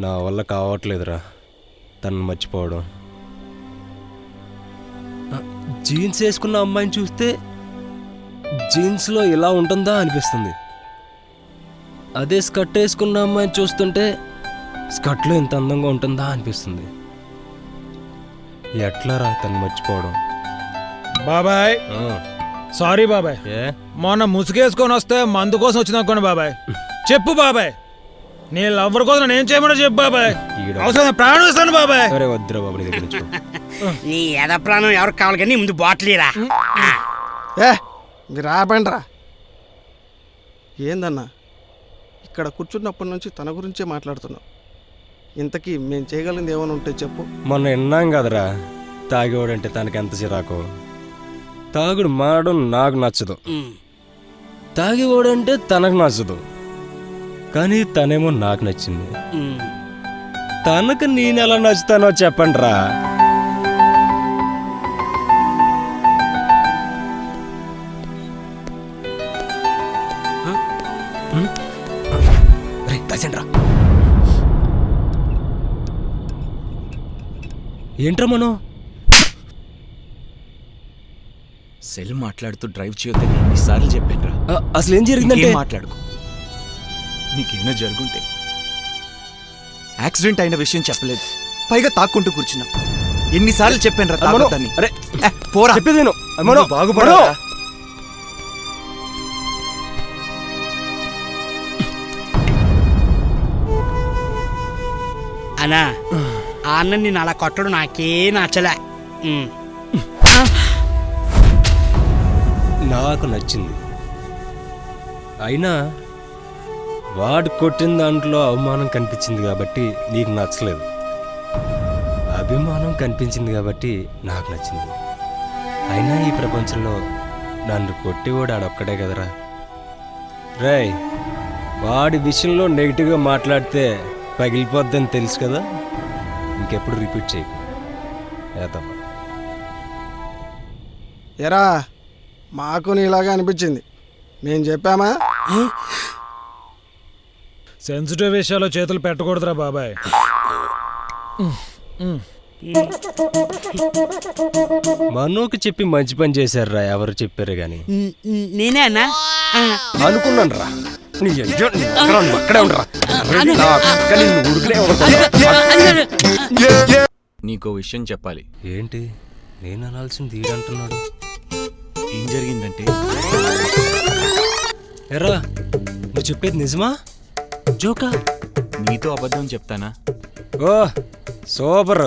నా వల్ల కావట్లేదురా తను మర్చిపోవడం. జీన్స్ వేసుకున్న అమ్మాయిని చూస్తే జీన్స్లో ఇలా ఉంటుందా అనిపిస్తుంది. అదే స్కర్ట్ వేసుకున్న అమ్మాయిని చూస్తుంటే స్కర్ట్లో ఇంత అందంగా ఉంటుందా అనిపిస్తుంది. ఎట్లారా తను మర్చిపోవడం? బాబాయ్ సారీ బాబాయ్, మొన్న ముసుగేసుకొని వస్తే మందు కోసం వచ్చింది అనుకోండి బాబాయ్. చెప్పు బాబాయ్, నీ లవ్వర్ కోసం నేను చేయమని చెప్పు బాబాయ్. అవసరం ప్రాణం ఇస్తాను బాబాయ్. వద్దురా బాబు, నీ దగ్గర నుంచి నీ ఎద ప్రాణం ఎవరికి కావాలి కానీ ముందు బాటిలీరా. మీరు రాబండ్రా. ఏందన్నా ఇక్కడ కూర్చున్నప్పటి నుంచి తన గురించే మాట్లాడుతున్నావు. ఇంతకీ మేము చేయగలిగింది ఏమైనా ఉంటే చెప్పు. మొన్న విన్నాం కదరా, తాగేవాడంటే తనకి ఎంత చిరాకు. తాగుడు మాడడం నాకు నచ్చదు, తాగేవాడంటే తనకు నచ్చదు. కానీ తనేమో నాకు నచ్చింది. తనకు నేను ఎలా నచ్చుతానో చెప్పండి రా. ఏంట్రా మనం సెల్ మాట్లాడుతూ డ్రైవ్ చేయొద్దని ఎన్నిసార్లు చెప్పానురా. అసలు ఏం జరిగిందంటే మాట్లాడుకో. నీకేమైనా జరుగుంటే యాక్సిడెంట్ అయిన విషయం చెప్పలేదు, పైగా తాక్కుంటూ కూర్చున్నా. ఎన్నిసార్లు చెప్పానురా తాగొద్దని. అరే పోరా, చెప్పేది బాగుపడా. అన్నా ఆ అన్న నేను అలా కొట్టడం నాకే నచ్చలే. నాకు నచ్చింది. అయినా వాడు కొట్టిన దాంట్లో అవమానం కనిపించింది కాబట్టి నీకు నచ్చలేదు. అభిమానం కనిపించింది కాబట్టి నాకు నచ్చింది. అయినా ఈ ప్రపంచంలో నన్ను కొట్టేవాడు ఆడొక్కడే కదరా. రేయ్, వాడి విషయంలో నెగిటివ్గా మాట్లాడితే పగిలిపోద్దని తెలుసు కదా. ఇంకెప్పుడు రిపీట్ చేయకు. ఏదమ్మా ఎరా, మాకు నీలాగా అనిపించింది, మేము చెప్పామా? సెన్సిటివ్ విషయాల్లో చేతులు పెట్టకూడదురా బాబాయ్. మనోకి చెప్పి మంచి పని చేశారురా. ఎవరు చెప్పారు గాని నేనే అన్నా అనుకున్నాను రా. అక్కడే ఉండరా. నీకో విషయం చెప్పాలి. ఏంటి నేను అనాల్సింది ఈడంటున్నాడు? ఏం జరిగిందంటే, ఎర్రా నువ్వు చెప్పేది నిజమా జోకా? నీతో అబద్ధం చెప్తానా? ఓ సూపర్.